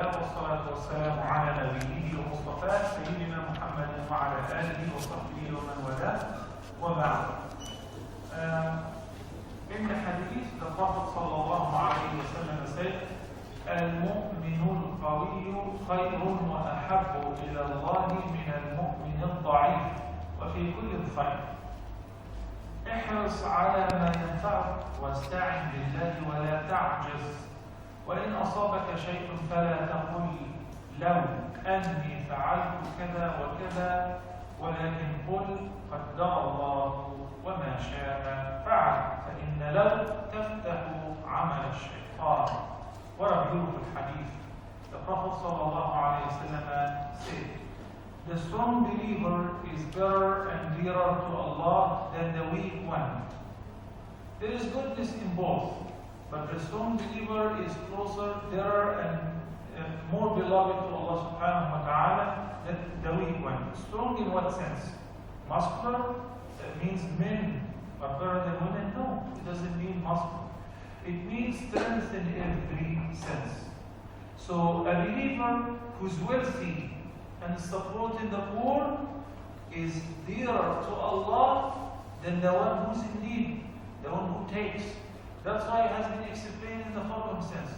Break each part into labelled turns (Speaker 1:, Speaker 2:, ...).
Speaker 1: الله والصلاة والسلام على نبيه ومصطفاه سيدنا محمد وعلى آله وصحبه ومن والاه وبعد. In the hadith, the Prophet sallallahu alayhi wa sallam said, المؤمن القوي خير وأحب إلى الله من المؤمن الضعيف وفي كل خير. احرص على ما ينفعك واستعن بالله ولا تعجز، وإن أصابك شيء فلا تقل لو أني فعلت كذا وكذا، ولكن قل قدر الله وما شاء فعل، فإن لو تفتح عمل الشيطان. What a beautiful hadith. The Prophet sallallahu alayhi wa sallam said, the strong believer is better and dearer to Allah than the weak one. There is goodness in both, but the strong believer is closer, dearer, and more beloved to Allah subhanahu wa ta'ala than the weak one. Strong in what sense? Muscular? That means men are better than women? No, it doesn't mean muscular. It means strength in every sense. So a believer who's wealthy and supporting the poor is dearer to Allah than the one who's in need, the one who takes. That's why it has been explained in the following sense,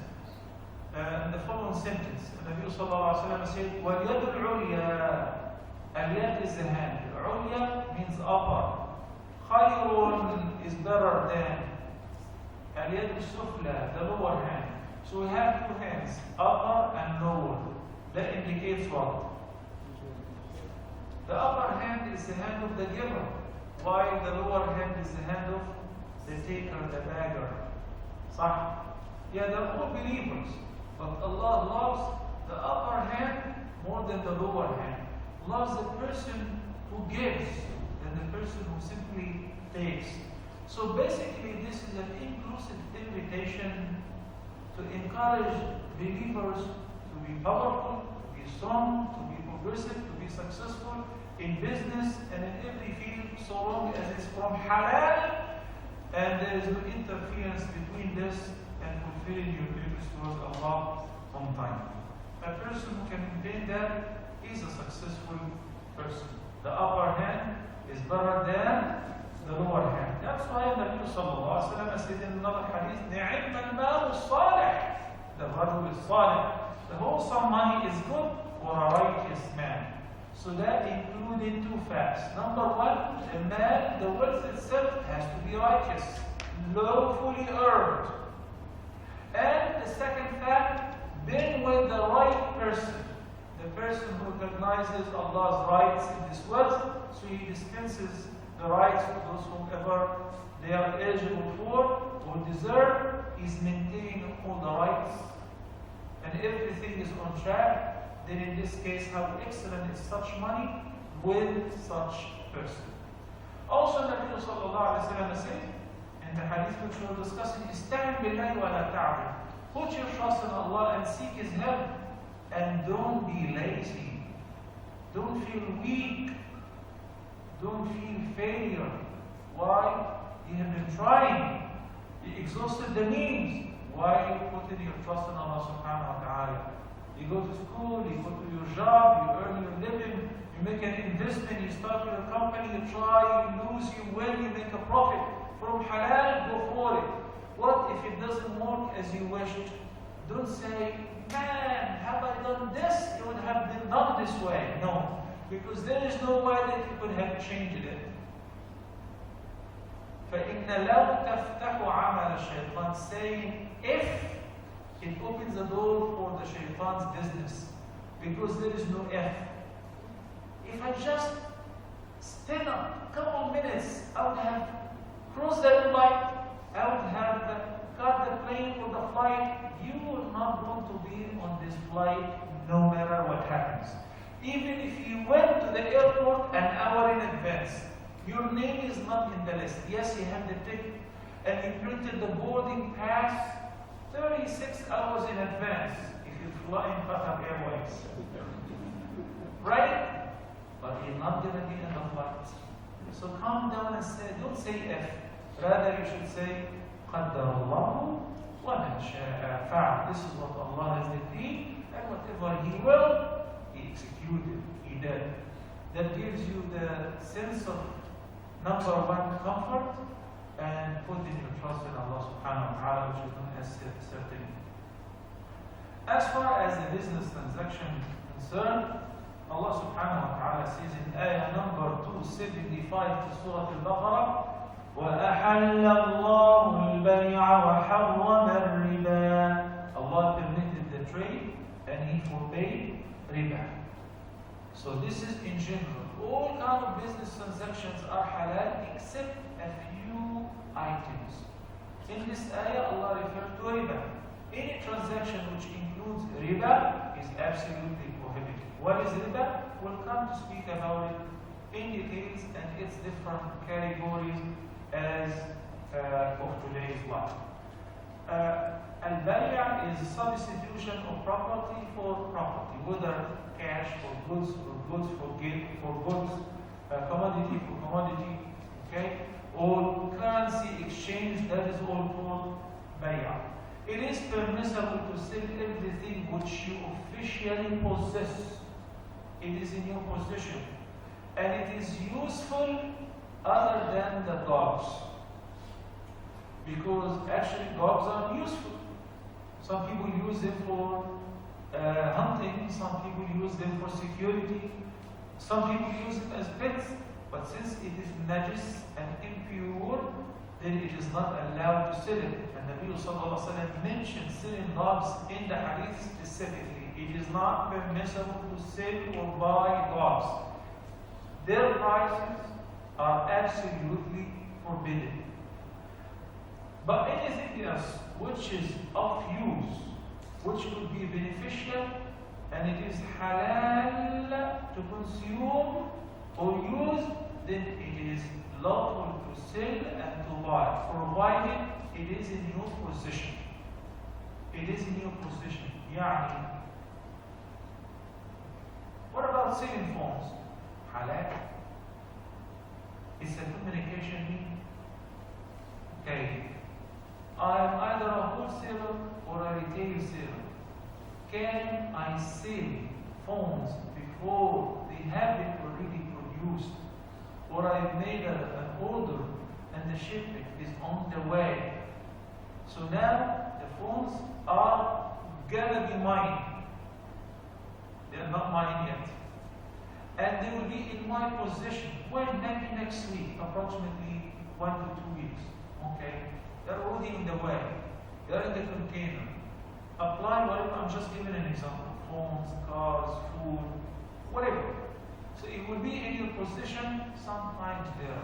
Speaker 1: in the following sentence. The Nabi sallallahu alaihi wasallam said, وَالْيَدُ الْعُلْيَا. Al-yad is the hand. Al-ulya means upper. Khayrun is better than. Al-yad is-sufla, the lower hand. So we have two hands, upper and lower. That indicates what? The upper hand is the hand of the giver, while the lower hand is the hand of the taker, the beggar. Sah? Yeah, they're all believers, but Allah loves the upper hand more than the lower hand. Loves the person who gives than the person who simply takes. So basically, this is an inclusive invitation to encourage believers to be powerful, to be strong, to be progressive, to be successful in business and in every field, so long as it's from halal and there is no interference between this and fulfilling your duties towards Allah on time. A person who can maintain that is a successful person. The upper hand is better than the lower hand. That's why the Nabi sallallahu alaihi wasallam said in another hadith, نِعِمَّ الْمَالُ الصَّالِحِ. The rajul is salih. The wholesome money is good for a righteous man. So that included two facts. Number one, the man, the wealth itself has to be righteous, lawfully earned. And the second fact, being with the right person, the person who recognizes Allah's rights in this wealth, so he dispenses the rights of those whoever they are eligible for or deserve, is maintaining all the rights, and everything is on track. Then in this case, how excellent is such money with such person. Also, Nabi sallallahu alaihi wasallam said in the hadith which we were discussing, "Ista'in billahi wa la ta'bud." Put your trust in Allah and seek His help, and don't be lazy. Don't feel weak. Don't feel failure. Why? You have been trying. You exhausted the means. Why are you putting your trust in Allah subhanahu wa ta'ala? You go to school, you go to your job, you earn your living, you make an investment, you start your company, you try, you lose, you win, you make a profit. From halal, go for it. What if it doesn't work as you wished? Don't say, man, have I done this? It would have been done this way. No. Because there is no way that you could have changed it. فَإِنَّ لَوْ تَفْتَحُ عَمَلَ الشَّيْطَانِ, saying if it opens the door for the shaitan's business, because there is no if. If I just spend a couple minutes, I would have crossed that light, I would have got the plane or the flight. You will not want to be on this flight no matter what happens. Even if you went to the airport an hour in advance, your name is not in the list. Yes, you have the ticket, and you printed the boarding pass 36 hours in advance if you fly in Qatar Airways. Right? But you're not going to be in the flight. So calm down and say, don't say if. Rather, you should say, قَدَّرَ اللَّهُ وَمَنْ شَاءَ فَعَلَ. This is what Allah has decreed, and whatever He will, He executed, He did. That gives you the sense of, number one, comfort, and putting your trust in Allah subhanahu wa ta'ala, which is known as certainty. As far as the business transaction concerned, Allah subhanahu wa ta'ala says in ayah number 275 to Surah Al-Baqarah, وَأَحَلَّ اللَّهُ الْبَيْعَ وَحَرَّمَ الرِّبَا. Allah permitted the trade and He forbade riba. So this is in general. All kind of business transactions are halal except a few items. In this ayah, Allah referred to riba. Any transaction which includes riba is absolutely prohibited. What is riba? We'll come to speak about it in details and its different categories as of today's life. Al-Bay' is substitution of property for property, whether cash for goods, or goods for goods, commodity for commodity, okay, or currency exchange. That is all called Bay'. It is permissible to sell everything which you officially possess. It is in your possession, and it is useful other than the dogs, because actually dogs are useful. Some people use them for hunting, some people use them for security, some people use them as pets, but since it is najis and impure, then it is not allowed to sell it. And Nabi sallallahu alaihi wasallam mentioned selling dogs in the hadith specifically. It is not permissible to sell or buy dogs. Their prices are absolutely forbidden. But anything else which is of use, which would be beneficial, and it is halal to consume or use, then it is lawful to sell and to buy, provided it is in your possession. It is in your possession. Yani, what about selling phones? Halal. It's a communication mean. Okay. I am either a wholesaler or a retail seller. Can I sell phones before they have been already produced? Or I have made an order and the shipment is on the way. So now the phones are gonna be mine. They are not mine yet. And they will be in my possession when? Maybe next week, approximately 1 to 2 weeks. Okay? They're already in the way. They're in the container. Apply whatever, I'm just giving an example. Phones, cars, food, whatever. So it will be in your possession sometimes there.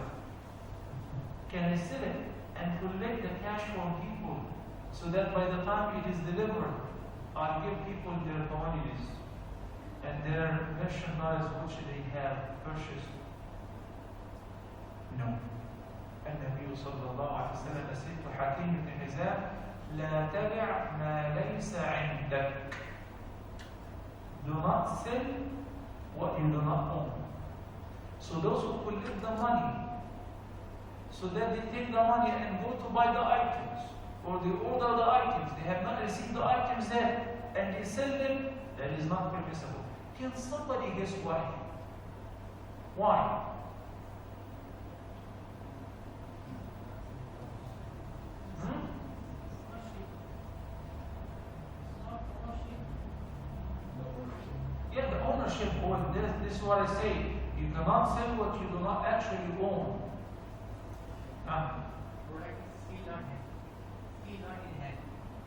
Speaker 1: Can I sell it and collect the cash from people so that by the time it is delivered, I'll give people their commodities and their merchandise which they have purchased? No. النبي صلى الله عليه وسلم said to Hakim ibn Hizam, لا تبع ما ليس عندك. Do not sell what you do not own. So those who collect the money, so that they take the money and go to buy the items, or they order the items, they have not received the items yet, and they sell them, that is not permissible. Can somebody guess why? Why? Yeah, the ownership, or this is what I say. You cannot sell what you do not actually own.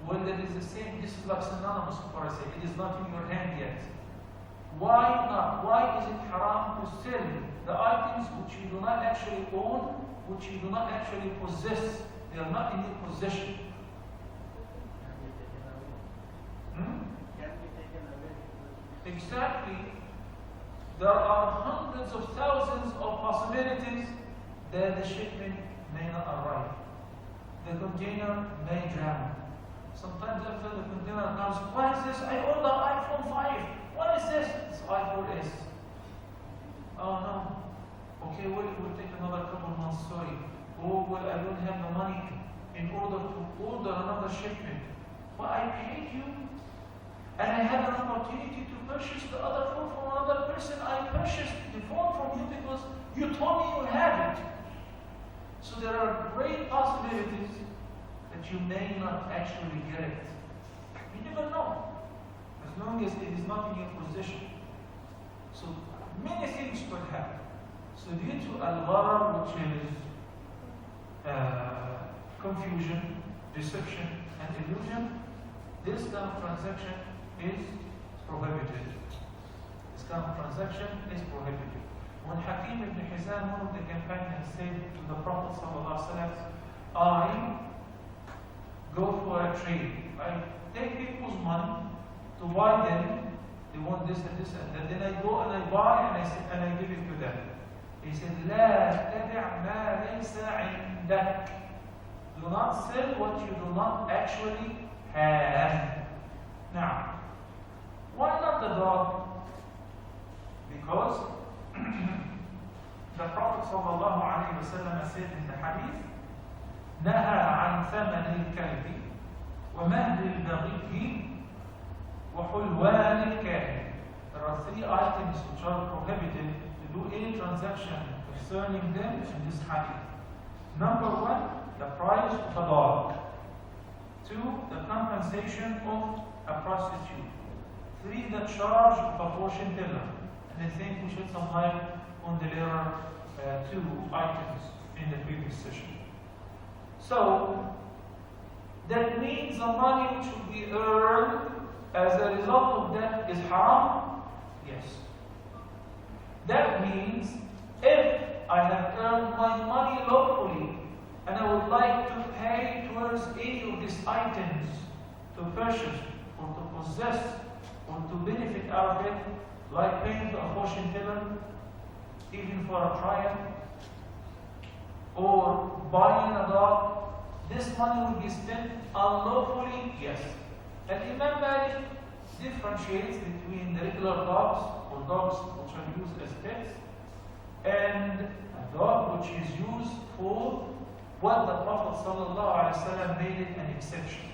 Speaker 1: Well, that is the same. This is like synonymous with what I say. It is not in your hand yet. Why not? Why is it haram to sell the items which you do not actually own, which you do not actually possess? They are not in your possession. Exactly. There are hundreds of thousands of possibilities that the shipment may not arrive. The container may drown. Sometimes after the container comes, what is this? I ordered iPhone 5. What is this? It's iPhone S. Oh no. Okay, well, it will take another couple months, sorry. Oh, well, I don't have the money in order to order another shipment. but I paid you, and I had an opportunity to purchase the other phone from another person. I purchased the phone from you because you told me you had it. So there are great possibilities that you may not actually get it. You never know, as long as it is not in your possession. So many things could happen. So due to al-gharar, which is confusion, deception, and illusion, this kind of transaction is prohibited. This kind of transaction is prohibited. When Hakim ibn Hizam, one of the companions, said to the Prophet ﷺ, I go for a trade. I take people's money to buy them. They want this and this and that. Then I go and I buy and I give it to them. He said, لا تبع ما ليس عندك. Do not sell what you do not actually have. Now, why not the dog? Because the Prophet ﷺ said in the hadith, نهى عن ثمن الكلب ومهر البغي وحلوان الكاهن. There are 3 items which are prohibited to do any transaction concerning them in this hadith. Number 1, the price of a dog. 2, the compensation of a prostitute. 3, the charge of a fortune teller. And I think we shed some light on the later 2 items in the previous session. So, that means the money which will be earned as a result of that is haram? Yes. That means if I have earned my money lawfully and I would like to pay towards any of these items to purchase or to possess or to benefit out of it, like paying to a fortune teller, even for a trial, or buying a dog, this money will be spent unlawfully? Yes. And Imam Malik differentiates between the regular dogs or dogs which are used as pets and a dog which is used for what the Prophet ﷺ made it an exception.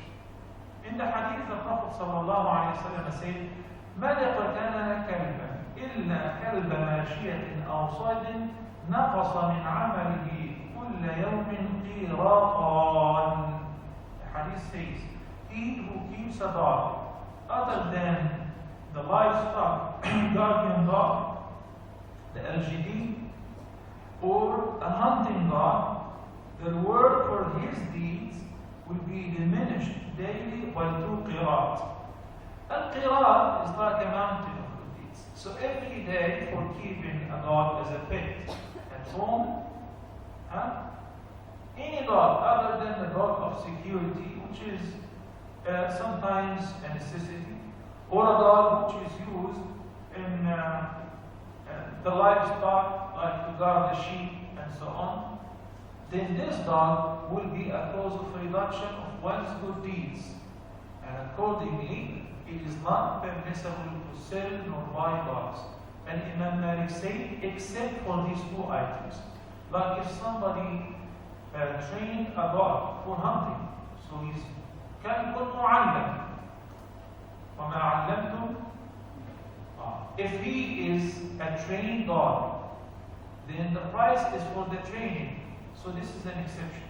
Speaker 1: In the hadith, the Prophet ﷺ said, ما لقتنا كلبا إلا كلب ماشية أو صيد نقص من عمله كل يوم قيراطان. The hadith says, he who keeps a dog other than the livestock guardian dog, the LGD, or a hunting dog, the reward for his deeds will be diminished daily by 2 qirat. Al-qirat is like a mountain of good deeds. So every day for keeping a dog as a pet at home, any dog other than the dog of security, which is sometimes a necessity, or a dog which is used in the livestock, like to guard the sheep and so on, then this dog will be a cause of reduction of one's good deeds. And accordingly, it is not permissible to sell nor buy dogs. And Imam Malik said, except for these 2 items. Like if somebody trained a dog for hunting, so he's كلب معلم وما علمتم. If he is a trained dog, then the price is for the training. So this is an exception.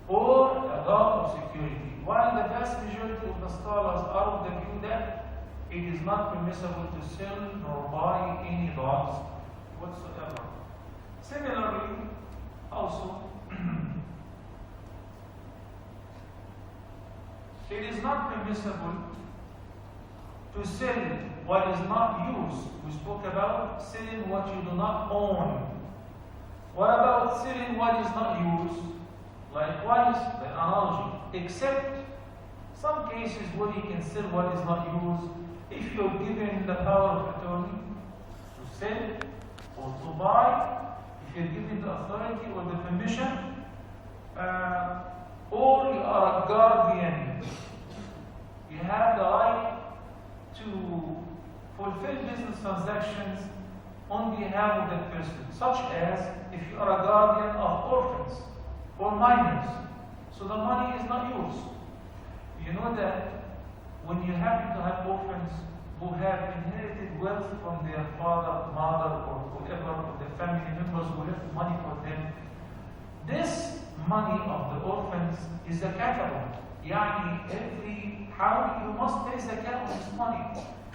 Speaker 1: Or a dog of security. While the vast majority of the scholars are of the view that it is not permissible to sell nor buy any dogs whatsoever. Similarly, also, it is not permissible to sell what is not used. We spoke about selling what you do not own. What about selling what is not used? Likewise, the analogy, except some cases where you can sell what is not used if you're given the power of attorney to sell or to buy, if you're given the authority or the permission, or you are a guardian. You have the right to fulfill business transactions on behalf of that person, such as if you are a guardian of orphans or minors. So the money is not yours. You know that when you happen to have orphans who have inherited wealth from their father, mother, or whoever, or their family members who left money for them, this money of the orphans is zakatable. Yani every how you must pay zakat on this money.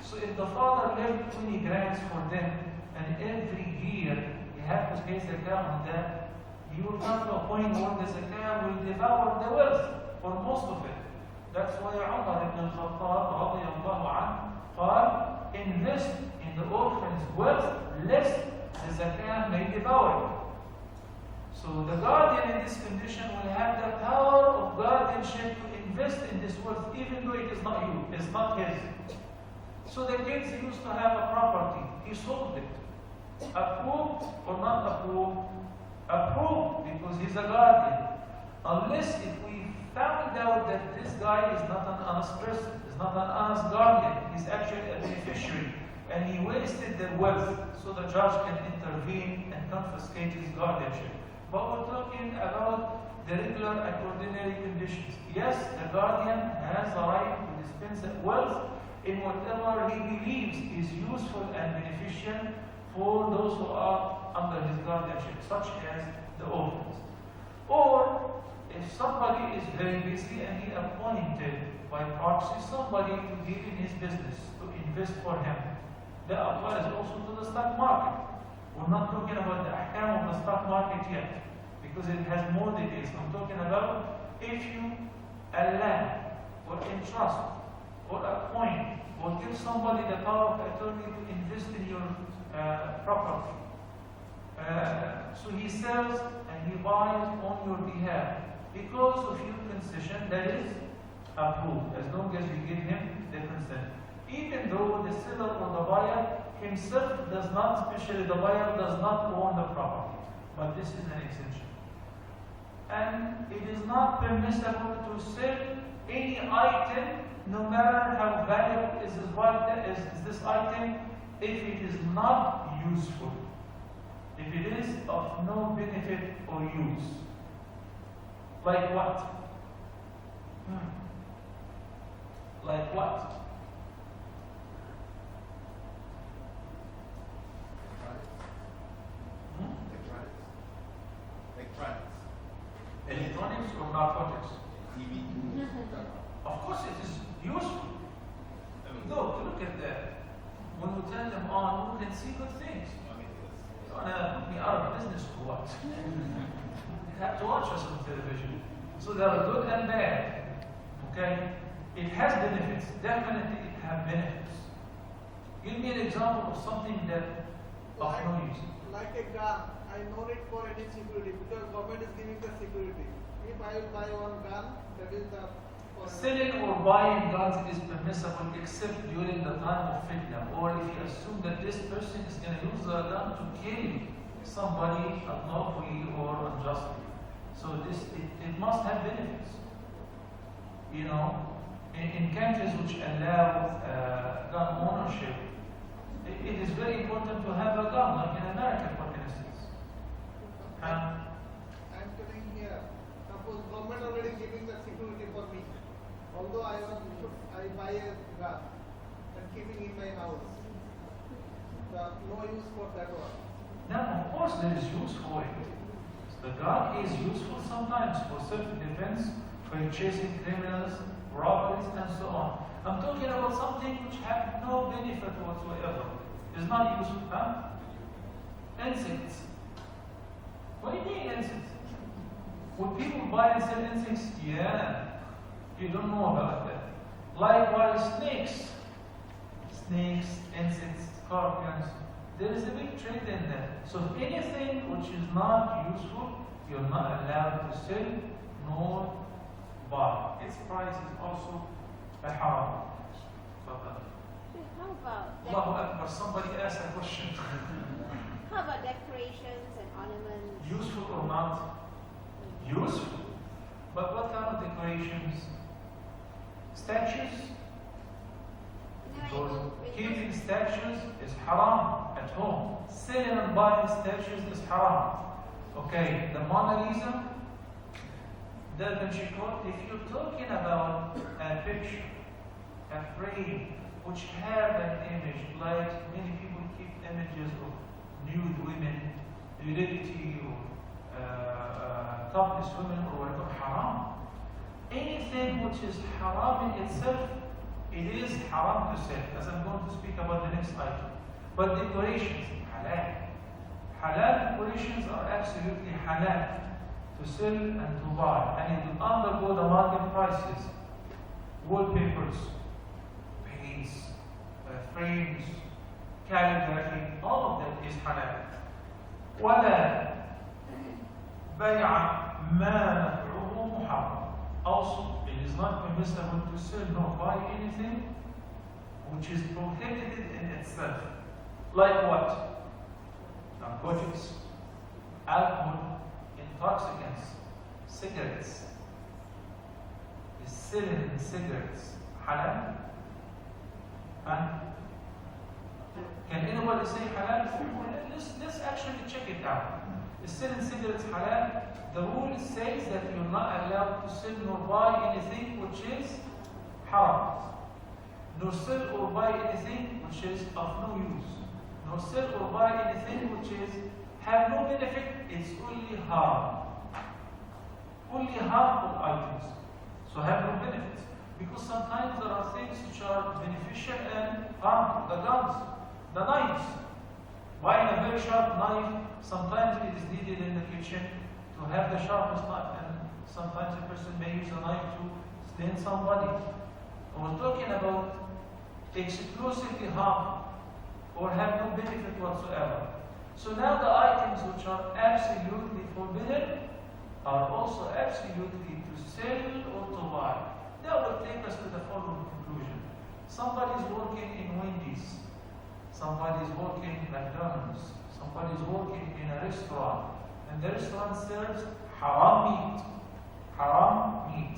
Speaker 1: So if the father left 20 grams for them, and every year you have to pay zakat on that, you will come to a point where the zakat will devour the wealth, or most of it. That's why Umar ibn al-Khattab radiyallahu anhu قال, invest in the orphan's wealth, lest the zakat may devour it. So the guardian in this condition will have the power of guardianship to invest in this wealth, even though it is not you, it's not his. So the kids used to have a property, he sold it. Approved or not approved? Approved, because he's a guardian. Unless if we found out that this guy is not an honest person, is not an honest guardian, he's actually a beneficiary, and he wasted the wealth, so the judge can intervene and confiscate his guardianship. But we're talking about the regular and ordinary conditions. Yes, the guardian has the right to dispense wealth in whatever he believes is useful and beneficial for those who are under his guardianship, such as the orphans. Or if somebody is very busy and he appointed by proxy somebody to deal in his business, to invest for him, that applies also to the stock market. We're not talking about the ahkam of the stock market yet, because it has more details. I'm talking about if you allow or entrust or appoint or give somebody the power of attorney to invest in your property. So he sells and he buys on your behalf because of your concession, that is approved, as long as you give him the consent. Even though the seller or the buyer himself does not, especially the buyer, does not own the property. But this is an exception. And it is not permissible to sell any item, no matter how valuable is this item, if it is not useful, if it is of no benefit or use. Like what? Like what? Electronics or narcotics?
Speaker 2: TV.
Speaker 1: Of course it is useful. Look at that. When we turn them on, we can see good things. You want to put me out of business or what? You have to watch us on television. So there are good and bad. Okay? It has benefits. Definitely it has benefits. Give me an example of something that of no use.
Speaker 3: Like a gun, I know it for any security because government is giving the security. If I will buy one gun, that is the
Speaker 1: selling or buying guns is permissible except during the time of fitna, or if you assume that this person is going to use the gun to kill somebody unlawfully or unjustly. So it must have benefits. You know, in countries which allow gun ownership, it is very important to have a gun, like in America, for instance.
Speaker 3: I'm telling here, suppose government already giving the security for me. Although I buy a gun and keeping in my house, no use for that one.
Speaker 1: Now, of course, there is use for it. The gun is useful sometimes for self-defense, for chasing criminals, robberies, and so on. I'm talking about something which has no benefit whatsoever. It's not useful, huh? Insects. What do you mean insects? Would people buy and sell insects? Yeah. You don't know about that. Likewise, snakes. Snakes, insects, scorpions. There is a big trade in that. So anything which is not useful, you're not allowed to sell nor buy. Its price is also a haram.
Speaker 4: How about
Speaker 1: Allahu Akbar, somebody asked a question.
Speaker 4: how about decorations and ornaments?
Speaker 1: Useful or not? Useful. But what kind of decorations? Statues? Because keeping statues is haram at home. Selling and buying statues is haram. Okay, the Mona Lisa, Da Vinci Code, if you're talking about a picture a frame which have an image, like many people keep images of nude women, nudity, or topless women, or whatever, haram. Anything which is haram in itself, it is haram to sell, as I'm going to speak about the next item. But decorations, halal. Halal decorations are absolutely halal to sell and to buy, and it will undergo the market prices. Wallpapers, paints, frames, calligraphy, all of that is halal. ولا بيع ما نفعه محرم. Also, it is not permissible to sell nor buy anything which is prohibited in itself. Like what? Narcotics, alcohol, intoxicants, cigarettes. Is selling cigarettes halal? Huh? Can anybody say halal? Let's actually check it out. Is selling cigarettes halal? The rule says that you're not allowed to sell nor buy anything which is haram. Nor sell or buy anything which is of no use. Nor sell or buy anything which is have no benefit. It's only harm. Only harmful items. So have no benefits. Because sometimes there are things which are beneficial and harmful. The guns, the knives. Buying a very sharp knife, sometimes it is needed in the kitchen to have the sharpest knife, and sometimes a person may use a knife to stain somebody. We're talking about exclusively harmful or have no benefit whatsoever. So now the items which are absolutely forbidden are also absolutely to sell or to buy. That will take us to the following conclusion. Somebody is working in Wendy's. Somebody is working in McDonald's. Somebody is working in a restaurant. And the restaurant serves haram meat. Haram meat.